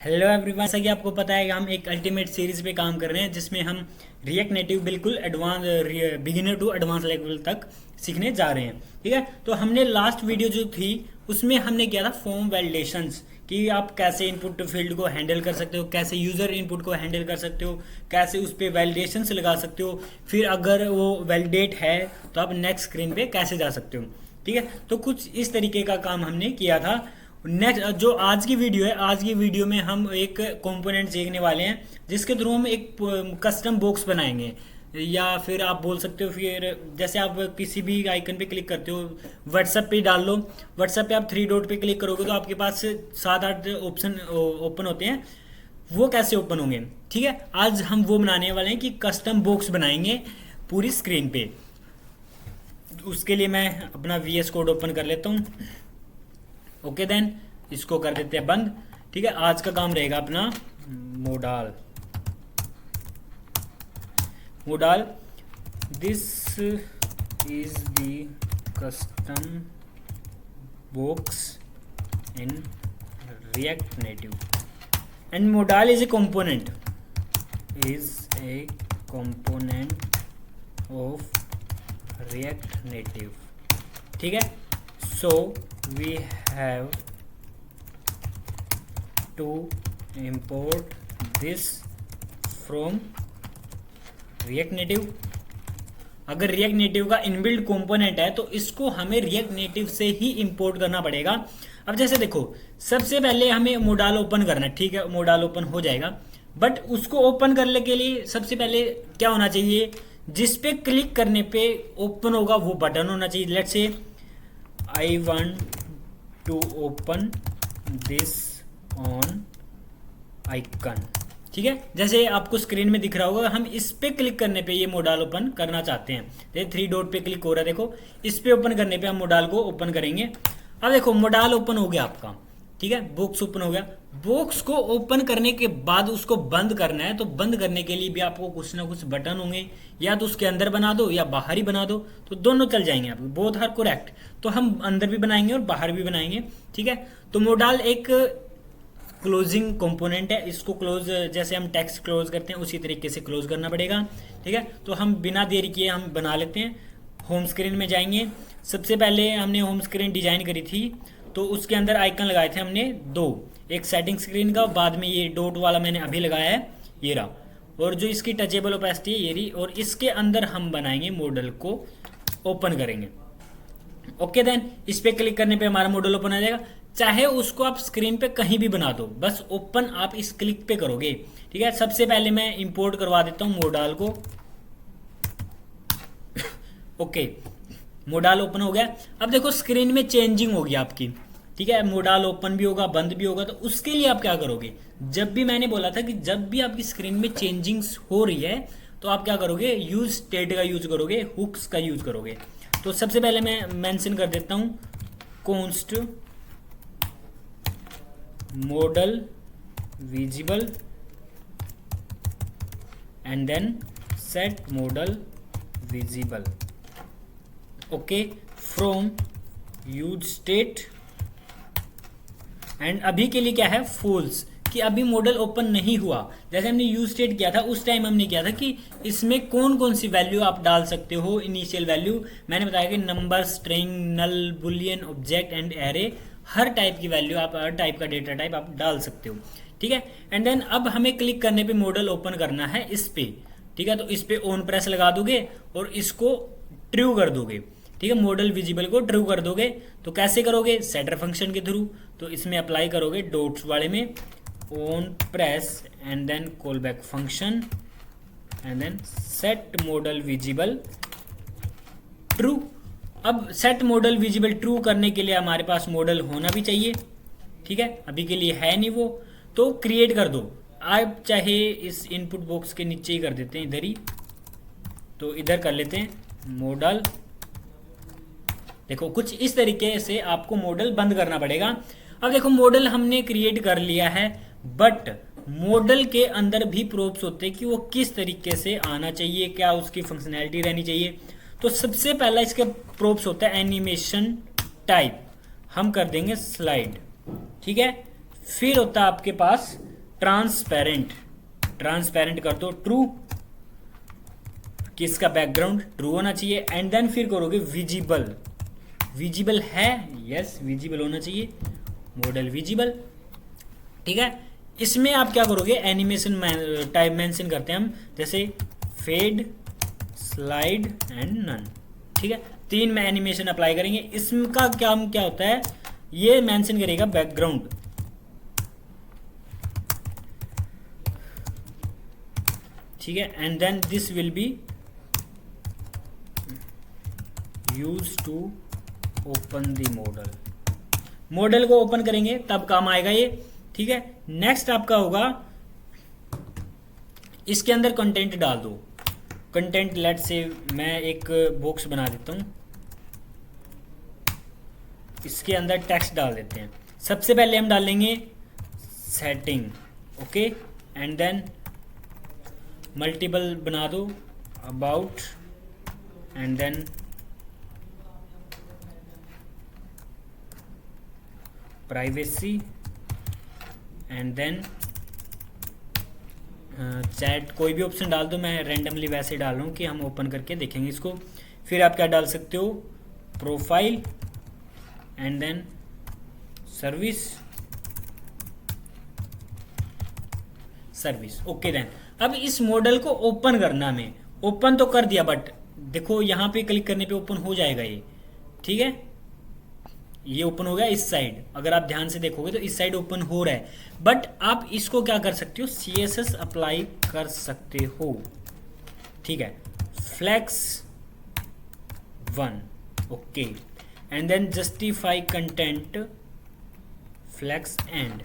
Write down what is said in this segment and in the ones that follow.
Hello everyone, जैसा कि आपको पता है कि हम एक अल्टीमेट सीरीज पे काम कर रहे हैं जिसमें हम रिएक्ट नेटिव बिल्कुल advance beginner to advance level तक सीखने जा रहे हैं। ठीक है, तो हमने लास्ट वीडियो जो थी उसमें हमने किया था फॉर्म वैलिडेशंस कि आप कैसे इनपुट फील्ड को हैंडल कर सकते हो, कैसे यूज़र इनपुट को हैंडल कर सकते हो, कैसे उस पर वैलिडेशंस लगा सकते हो, फिर अगर वो वैलिडेट है तो आप नेक्स्ट स्क्रीन पे कैसे जा सकते हो। ठीक है, तो कुछ इस तरीके का काम हमने किया था। नेक्स्ट जो आज की वीडियो है, आज की वीडियो में हम एक कंपोनेंट सीखने वाले हैं जिसके थ्रू हम एक कस्टम बॉक्स बनाएंगे, या फिर आप बोल सकते हो फिर जैसे आप किसी भी आइकन पे क्लिक करते हो, व्हाट्सएप पे डाल लो, व्हाट्सएप पे आप थ्री डॉट पे क्लिक करोगे तो आपके पास 7-8 ऑप्शन ओपन होते हैं। वो कैसे ओपन होंगे? ठीक है, आज हम वो बनाने वाले हैं कि कस्टम बॉक्स बनाएंगे पूरी स्क्रीन पे। उसके लिए मैं अपना VS कोड ओपन कर लेता हूँ। ओके देन इसको कर देते हैं बंद। ठीक है, आज का काम रहेगा अपना modal modal this is the custom box in React native and modal is a component of react native. ठीक है, so we have to import this from React Native। अगर React Native का इनबिल्ट कंपोनेंट है तो इसको हमें React Native से ही import करना पड़ेगा। अब जैसे देखो, सबसे पहले हमें मोडाल ओपन करना है। ठीक है, मोडाल ओपन हो जाएगा, बट उसको ओपन करने के लिए सबसे पहले क्या होना चाहिए? जिस पे क्लिक करने पे ओपन होगा वो बटन होना चाहिए। Let's say I want to open this on icon। ठीक है, जैसे आपको स्क्रीन में दिख रहा होगा, हम इस पे क्लिक करने पे ये मोडाल ओपन करना चाहते हैं। देखिए थ्री डॉट पे क्लिक हो रहा है, देखो इस पे ओपन करने पे हम मोडाल को ओपन करेंगे। अब देखो मोडाल ओपन हो गया आपका। ठीक है, बॉक्स ओपन हो गया। बॉक्स को ओपन करने के बाद उसको बंद करना है, तो बंद करने के लिए भी आपको कुछ ना कुछ बटन होंगे, या तो उसके अंदर बना दो या बाहर ही बना दो, तो दोनों चल जाएंगे आपके, बोथ आर करेक्ट। तो हम अंदर भी बनाएंगे और बाहर भी बनाएंगे। ठीक है, तो मोडाल एक क्लोजिंग कंपोनेंट है, इसको क्लोज जैसे हम टेक्स्ट क्लोज करते हैं उसी तरीके से क्लोज करना पड़ेगा। ठीक है, तो हम बिना देरी किए हम बना लेते हैं। होम स्क्रीन में जाएंगे। सबसे पहले हमने होम स्क्रीन डिजाइन करी थी, तो उसके अंदर आइकन लगाए थे हमने दो, एक सेटिंग स्क्रीन का, बाद में ये डॉट वाला मैंने अभी लगाया है, ये रहा, और जो इसकी टचेबल ओपेसिटी है ये रही, और इसके अंदर हम बनाएंगे मॉडल को ओपन करेंगे। ओके देन इस पे क्लिक करने पे हमारा मॉडल ओपन आ जाएगा। चाहे उसको आप स्क्रीन पे कहीं भी बना दो, बस ओपन आप इस क्लिक पे करोगे। ठीक है, सबसे पहले मैं इंपोर्ट करवा देता हूँ मोडाल को। ओके, मोडाल ओपन हो गया। अब देखो स्क्रीन में चेंजिंग होगी आपकी। ठीक है, मोडाल ओपन भी होगा, बंद भी होगा। तो उसके लिए आप क्या करोगे? जब भी मैंने बोला था कि जब भी आपकी स्क्रीन में चेंजिंग्स हो रही है तो आप क्या करोगे? यूज स्टेट का यूज करोगे, हुक्स का यूज करोगे। तो सबसे पहले मैं मेंशन कर देता हूं const model visible and then set model visible. Okay, from use state, and अभी के लिए क्या है? फॉल्स, कि अभी मॉडल ओपन नहीं हुआ। जैसे हमने यूज स्टेट किया था उस टाइम हमने किया था कि इसमें कौन कौन सी वैल्यू आप डाल सकते हो। इनिशियल वैल्यू मैंने बताया कि number, string, null, boolean, object and array, हर टाइप की वैल्यू आप, हर टाइप का डेटा टाइप आप डाल सकते हो। ठीक है, एंड देन अब हमें क्लिक करने पे मॉडल ओपन करना है इस पे। ठीक है, तो इस पे ऑन प्रेस लगा दोगे और इसको ट्रू कर दोगे। ठीक है, मॉडल विजिबल को ट्रू कर दोगे। तो कैसे करोगे? सेटर फंक्शन के थ्रू। तो इसमें अप्लाई करोगे डॉट्स वाले में, on press and then call back function and then set model visible true. अब सेट मॉडल विजिबल ट्रू करने के लिए हमारे पास मॉडल होना भी चाहिए। ठीक है, अभी के लिए है नहीं वो, तो क्रिएट कर दो। आप चाहे इस इनपुट बॉक्स के नीचे ही कर देते हैं, इधर ही, तो इधर कर लेते हैं मॉडल। देखो कुछ इस तरीके से आपको मॉडल बंद करना पड़ेगा। अब देखो मॉडल हमने क्रिएट कर लिया है, बट मॉडल के अंदर भी प्रोप्स होते हैं कि वो किस तरीके से आना चाहिए, क्या उसकी फंक्शनैलिटी रहनी चाहिए। तो सबसे पहला इसके प्रोप्स होता है एनिमेशन टाइप, हम कर देंगे स्लाइड। ठीक है, फिर होता है आपके पास ट्रांसपेरेंट, ट्रांसपेरेंट कर दो ट्रू, कि इसका बैकग्राउंड ट्रू होना चाहिए। एंड देन फिर करोगे विजिबल, विजिबल है, यस विजिबल होना चाहिए, मॉडल विजिबल, ठीक है। इसमें आप क्या करोगे, एनिमेशन टाइप मेंशन करते हैं हम, जैसे फेड, स्लाइड एंड नन, ठीक है। 3 में एनिमेशन अप्लाई करेंगे। इसका काम क्या होता है, ये मेंशन करेगा बैकग्राउंड, ठीक है। And then this will be use to open the model, model को ओपन करेंगे तब काम आएगा ये, ठीक है। नेक्स्ट आपका होगा, इसके अंदर कंटेंट डाल दो। कंटेंट लेट से मैं एक बॉक्स बना देता हूं, इसके अंदर टेक्स्ट डाल देते हैं। सबसे पहले हम डालेंगे setting, okay. And then multiple बना दो, about, and then privacy, and then chat, कोई भी ऑप्शन डाल दो, मैं रैंडमली वैसे डाल रहा हूँ कि हम ओपन करके देखेंगे इसको। फिर आप क्या डाल सकते हो, profile, and then service, service, okay. Then अब इस मॉडल को ओपन करना, हमें ओपन तो कर दिया, बट देखो यहाँ पे क्लिक करने पे ओपन हो जाएगा ये, ठीक है। ये ओपन हो गया इस साइड, अगर आप ध्यान से देखोगे तो इस साइड ओपन हो रहा है, बट आप इसको क्या कर सकते हो, CSS अप्लाई कर सकते हो, ठीक है। Flex 1, okay. And then justify content, flex end,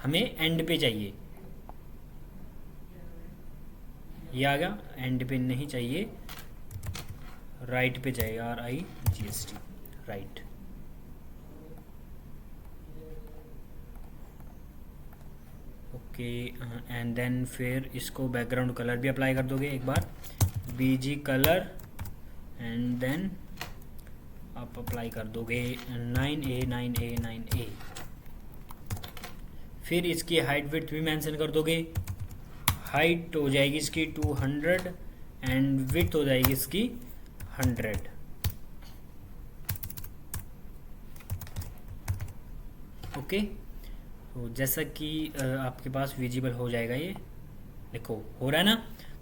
हमें एंड पे चाहिए, ये आ गया, एंड पे नहीं चाहिए, राइट पे चाहिए, RIGST, right, okay. And then फिर इसको बैकग्राउंड कलर भी अप्लाई कर दोगे एक बार, BG कलर, एंड देन आप अप्लाई कर दोगे 9A 9A 9A। फिर इसकी हाइट विड्थ भी मेंशन कर दोगे, हाइट हो जाएगी इसकी 200 एंड विड्थ हो जाएगी इसकी 100, ओके। तो जैसा कि आपके पास विजिबल हो जाएगा, ये देखो हो रहा है ना।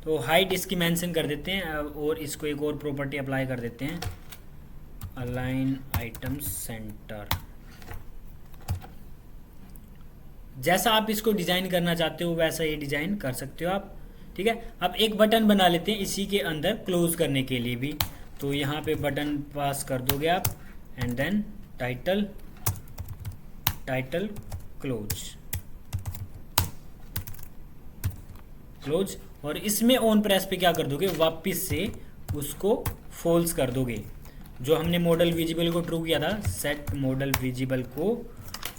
तो हाइट इसकी मेंशन कर देते हैं, और इसको एक और प्रॉपर्टी अप्लाई कर देते हैं, अलाइन आइटम सेंटर। जैसा आप इसको डिजाइन करना चाहते हो वैसा ये डिजाइन कर सकते हो आप, ठीक है। अब एक बटन बना लेते हैं इसी के अंदर क्लोज करने के लिए भी, तो यहाँ पे बटन पास कर दोगे आप, and then title, title close, close. और इसमें ऑन प्रेस पे क्या कर दोगे, वापस से उसको फॉल्स कर दोगे, जो हमने मॉडल विजिबल को ट्रू किया था, सेट मॉडल विजिबल को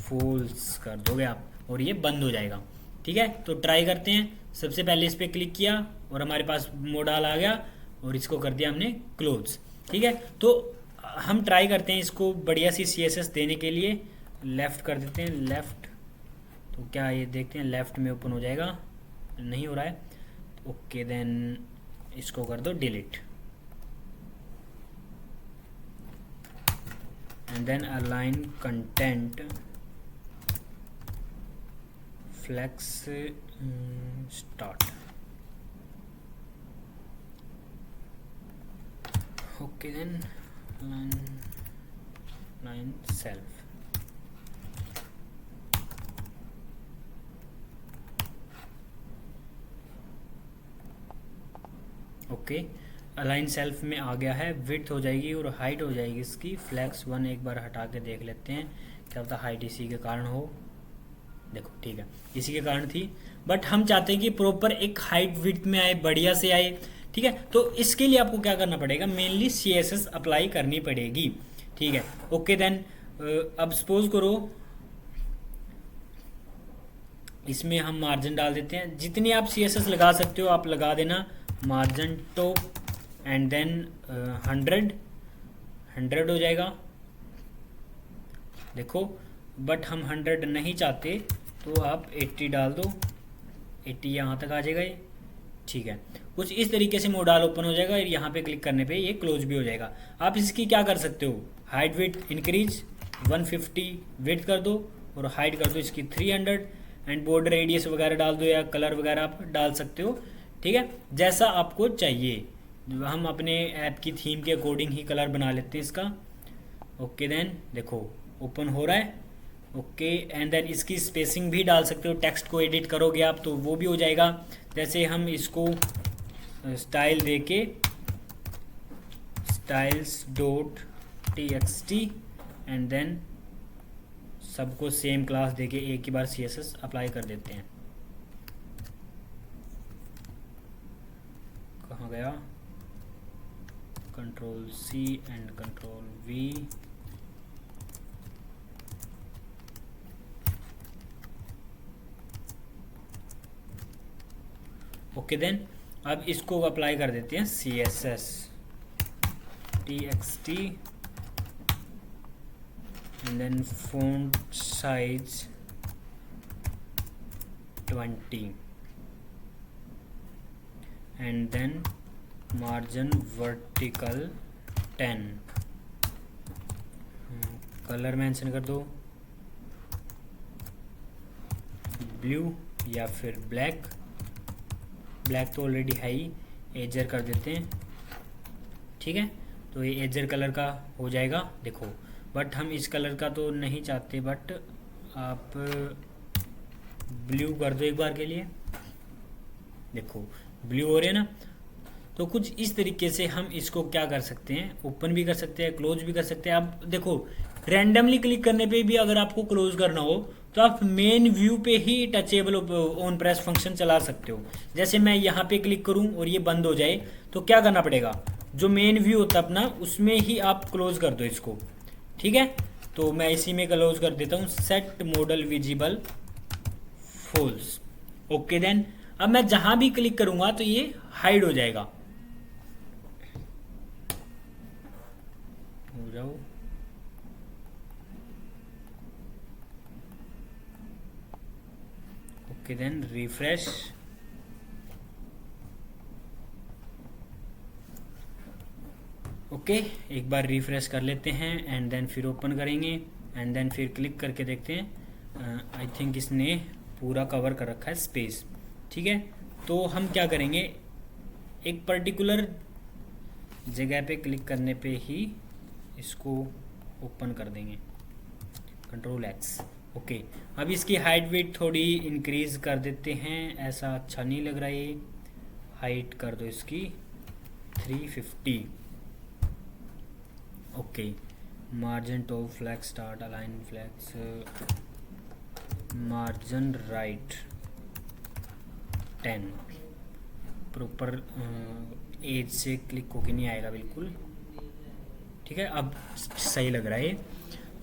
फॉल्स कर दोगे आप, और ये बंद हो जाएगा, ठीक है। तो ट्राई करते हैं। सबसे पहले इस पर क्लिक किया और हमारे पास मॉडल आ गया, और इसको कर दिया हमने क्लोज, ठीक है। तो हम ट्राई करते हैं इसको बढ़िया सी CSS देने के लिए, लेफ़्ट कर देते हैं, लेफ़्ट, तो क्या ये देखते हैं लेफ़्ट में ओपन हो जाएगा, नहीं हो रहा है, ओके। देन इसको कर दो delete, and then align content, flex start, okay. Then line self, okay. Align self में आ गया है, विड्थ हो जाएगी और हाइट हो जाएगी इसकी फ्लेक्स 1। एक बार हटा के देख लेते हैं, क्या पता हाइट इसी के कारण हो, देखो ठीक है इसी के कारण थी, बट हम चाहते हैं कि प्रॉपर एक हाइट विड्थ में आए, बढ़िया से आए, ठीक है। तो इसके लिए आपको क्या करना पड़ेगा, मेनली CSS अप्लाई करनी पड़ेगी, ठीक है, ओके। देन अब सपोज करो इसमें हम मार्जिन डाल देते हैं, जितनी आप CSS लगा सकते हो आप लगा देना, मार्जिन टॉप, एंड देन 100 हो जाएगा, देखो। बट हम 100 नहीं चाहते, तो आप 80 डाल दो, 80 यहाँ तक आ जाएगा ये, ठीक है। कुछ इस तरीके से मोडाल ओपन हो जाएगा और यहाँ पे क्लिक करने पे ये क्लोज भी हो जाएगा। आप इसकी क्या कर सकते हो, हाइट विड्थ इंक्रीज 150 विड्थ कर दो और हाइट कर दो इसकी 300 एंड बॉर्डर रेडियस वगैरह डाल दो या कलर वगैरह आप डाल सकते हो, ठीक है, जैसा आपको चाहिए। हम अपने ऐप की थीम के अकॉर्डिंग ही कलर बना लेते हैं इसका। ओके देन देखो ओपन हो रहा है। ओके एंड देन इसकी स्पेसिंग भी डाल सकते हो, टेक्स्ट को एडिट करोगे आप तो वो भी हो जाएगा। जैसे हम इसको स्टाइल दे के styles.txt एंड देन सबको सेम क्लास देके एक ही बार CSS अप्लाई कर देते हैं। कहाँ गया, Ctrl+C and Ctrl+V। Okay then अब इसको अप्लाई कर देते हैं CSS.txt and then font size 20 and then margin vertical 10। Colour mention कर दो ब्लू या फिर ब्लैक, ब्लैक तो ऑलरेडी है ही, एजर कर देते हैं, ठीक है। तो ये एजर कलर का हो जाएगा देखो, बट हम इस कलर का तो नहीं चाहते, बट आप ब्लू कर दो एक बार के लिए, देखो ब्लू हो रहे हैं ना। तो कुछ इस तरीके से हम इसको क्या कर सकते हैं, ओपन भी कर सकते हैं, क्लोज भी कर सकते हैं। आप देखो रैंडमली क्लिक करने पे भी अगर आपको क्लोज करना हो तो आप मेन व्यू पे ही टचेबल ऑन प्रेस फंक्शन चला सकते हो। जैसे मैं यहाँ पे क्लिक करूँ और ये बंद हो जाए तो क्या करना पड़ेगा, जो मेन व्यू होता है अपना उसमें ही आप क्लोज कर दो इसको, ठीक है। तो मैं इसी में क्लोज कर देता हूँ, set model visible false. Okay then अब मैं जहां भी क्लिक करूंगा तो ये हाइड हो जाएगा। हो जाओ, ओके देन रिफ्रेश। ओके एक बार रिफ्रेश कर लेते हैं एंड देन फिर ओपन करेंगे एंड देन फिर क्लिक करके देखते हैं। आई थिंक इसने पूरा कवर कर रखा है स्पेस, ठीक है। तो हम क्या करेंगे, एक पर्टिकुलर जगह पे क्लिक करने पे ही इसको ओपन कर देंगे, Ctrl+X। ओके अब इसकी हाइट वेट थोड़ी इंक्रीज कर देते हैं, ऐसा अच्छा नहीं लग रहा है। हाइट कर दो इसकी 350। Okay margin top flex start align flex margin right 10। Proper edge से क्लिक होके नहीं आएगा बिल्कुल, ठीक है। अब सही लग रहा है।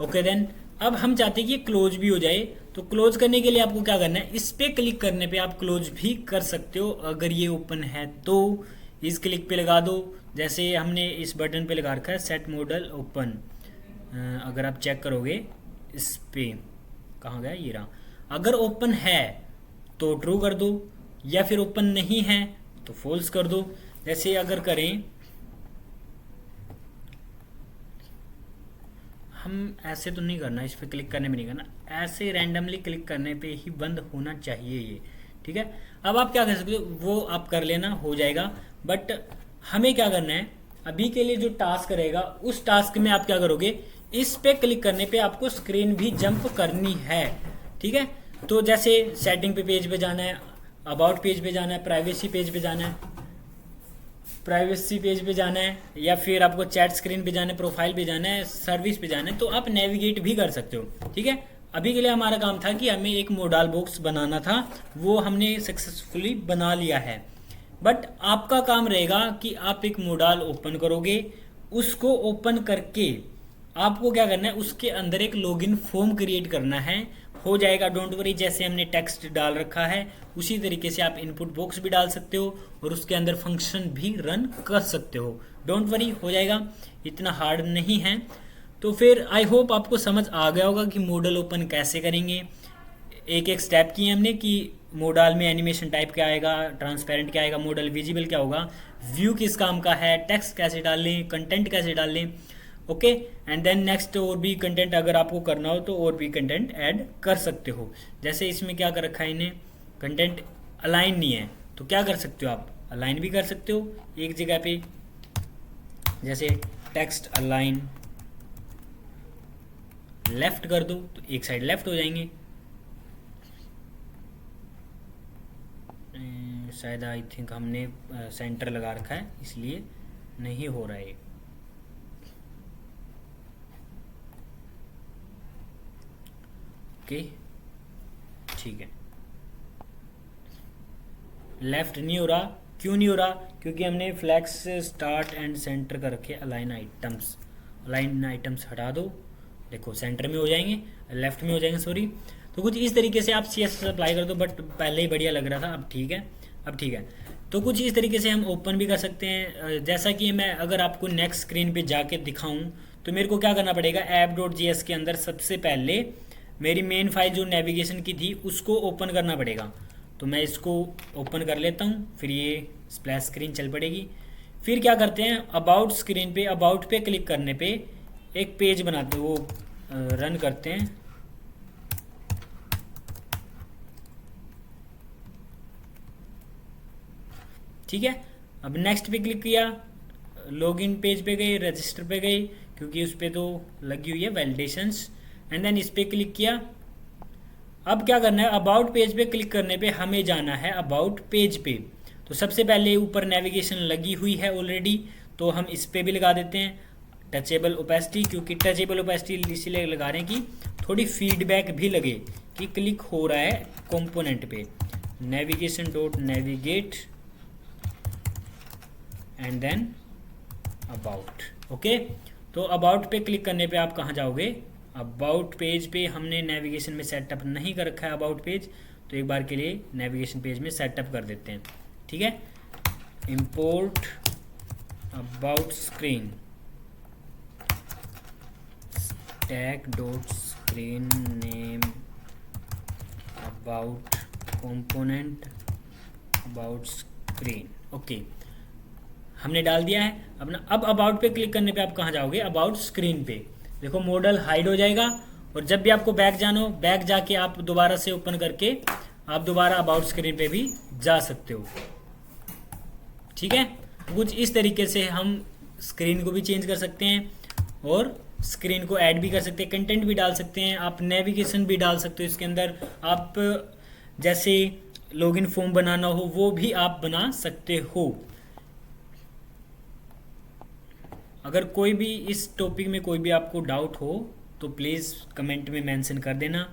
ओके देन अब हम चाहते हैं कि क्लोज भी हो जाए, तो क्लोज करने के लिए आपको क्या करना है, इस पे क्लिक करने पे आप क्लोज भी कर सकते हो। अगर ये ओपन है तो इस क्लिक पे लगा दो, जैसे हमने इस बटन पे लगा रखा है सेट मॉडल ओपन। अगर आप चेक करोगे इस पे कहाँ गया, ये रहा। अगर ओपन है तो ट्रू कर दो या फिर ओपन नहीं है तो फॉल्स कर दो। जैसे अगर करें हम ऐसे तो नहीं करना, इस पर क्लिक करने में नहीं करना, ऐसे रैंडमली क्लिक करने पे ही बंद होना चाहिए ये, ठीक है। अब आप क्या कर सकते हो वो आप कर लेना, हो जाएगा। बट हमें क्या करना है, अभी के लिए जो टास्क रहेगा उस टास्क में आप क्या करोगे, इस पे क्लिक करने पे आपको स्क्रीन भी जंप करनी है, ठीक है। तो जैसे सेटिंग पे पेज पे जाना है, अबाउट पेज पे जाना है, प्राइवेसी पेज पे जाना है, प्राइवेसी पेज पे जाना है, या फिर आपको चैट स्क्रीन पे जाना है, प्रोफाइल पे जाना है, सर्विस पे जाना है, तो आप नेविगेट भी कर सकते हो, ठीक है। अभी के लिए हमारा काम था कि हमें एक मोडाल बॉक्स बनाना था, वो हमने सक्सेसफुली बना लिया है। बट आपका काम रहेगा कि आप एक मोडाल ओपन करोगे, उसको ओपन करके आपको क्या करना है, उसके अंदर एक लॉगिन फॉर्म क्रिएट करना है, हो जाएगा, डोंट वरी। जैसे हमने टेक्स्ट डाल रखा है उसी तरीके से आप इनपुट बॉक्स भी डाल सकते हो और उसके अंदर फंक्शन भी रन कर सकते हो, डोंट वरी, हो जाएगा, इतना हार्ड नहीं है। तो फिर आई होप आपको समझ आ गया होगा कि मॉडल ओपन कैसे करेंगे। एक एक स्टेप किए हमने कि मोडाल में एनिमेशन टाइप क्या आएगा, ट्रांसपेरेंट क्या आएगा, मोडल विजिबल क्या होगा, व्यू किस काम का है, टेक्स्ट कैसे डाल लें, कंटेंट कैसे डाल लें। ओके, एंड देन नेक्स्ट और भी कंटेंट अगर आपको करना हो तो और भी कंटेंट ऐड कर सकते हो। जैसे इसमें क्या कर रखा है इन्हें, कंटेंट अलाइन नहीं है तो क्या कर सकते हो आप, अलाइन भी कर सकते हो एक जगह पे, जैसे टेक्स्ट अलाइन लेफ्ट कर दो तो एक साइड लेफ्ट हो जाएंगे। शायद आई थिंक हमने सेंटर लगा रखा है इसलिए नहीं हो रहा है। ओके ठीक है, लेफ्ट नहीं हो रहा, क्यों नहीं हो रहा, क्योंकि हमने फ्लैक्स स्टार्ट एंड सेंटर कर रखे अलाइन आइटम्स। अलाइन आइटम्स हटा दो, देखो सेंटर में हो जाएंगे, लेफ्ट में हो जाएंगे सॉरी। तो कुछ इस तरीके से आप CSS अप्लाई कर दो, बट पहले ही बढ़िया लग रहा था, अब ठीक है, अब ठीक है। तो कुछ इस तरीके से हम ओपन भी कर सकते हैं। जैसा कि मैं अगर आपको नेक्स्ट स्क्रीन पे जाके दिखाऊं तो मेरे को क्या करना पड़ेगा, app.js के अंदर सबसे पहले मेरी मेन फाइल जो नेविगेशन की थी उसको ओपन करना पड़ेगा। तो मैं इसको ओपन कर लेता हूँ, फिर ये स्प्लैश स्क्रीन चल पड़ेगी। फिर क्या करते हैं, अबाउट स्क्रीन पे, अबाउट पे क्लिक करने पे एक पेज बनाते, वो रन करते हैं। ठीक है, अब नेक्स्ट पे क्लिक किया, लॉगिन पेज पे गए, रजिस्टर पे गए, क्योंकि उस पर तो लगी हुई है वैलिडेशंस, एंड देन इस पर क्लिक किया। अब क्या करना है, अबाउट पेज पे क्लिक करने पे हमें जाना है अबाउट पेज पे। तो सबसे पहले ऊपर नेविगेशन लगी हुई है ऑलरेडी, तो हम इस पे भी लगा देते हैं टचेबल ओपेसिटी, क्योंकि टचेबल ओपेसिटी इसलिए लगा रहे हैं कि थोड़ी फीडबैक भी लगे कि क्लिक हो रहा है कंपोनेंट पे। Navigation dot navigate and then about. Okay, तो अबाउट पे क्लिक करने पे आप कहाँ जाओगे, अबाउट पेज पे। हमने नेविगेशन में सेटअप नहीं कर रखा है अबाउट पेज, तो एक बार के लिए नेविगेशन पेज में सेटअप कर देते हैं। ठीक है, import about screen stack dot screen name about component about screen. Okay, हमने डाल दिया है अपना। अब अबाउट पे क्लिक करने पे आप कहाँ जाओगे, अबाउट स्क्रीन पे। देखो मॉडल हाइड हो जाएगा, और जब भी आपको बैक जाना हो, बैक जाके आप दोबारा से ओपन करके आप दोबारा अबाउट स्क्रीन पे भी जा सकते हो। ठीक है, कुछ इस तरीके से हम स्क्रीन को भी चेंज कर सकते हैं और स्क्रीन को ऐड भी कर सकते हैं, कंटेंट भी डाल सकते हैं, आप नेविगेशन भी डाल सकते हो इसके अंदर। आप जैसे लॉगिन फॉर्म बनाना हो वो भी आप बना सकते हो। अगर कोई भी इस टॉपिक में कोई भी आपको डाउट हो तो प्लीज़ कमेंट में मेंशन कर देना,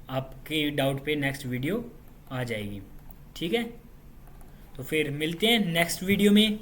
आपके डाउट पे नेक्स्ट वीडियो आ जाएगी। ठीक है, तो फिर मिलते हैं नेक्स्ट वीडियो में।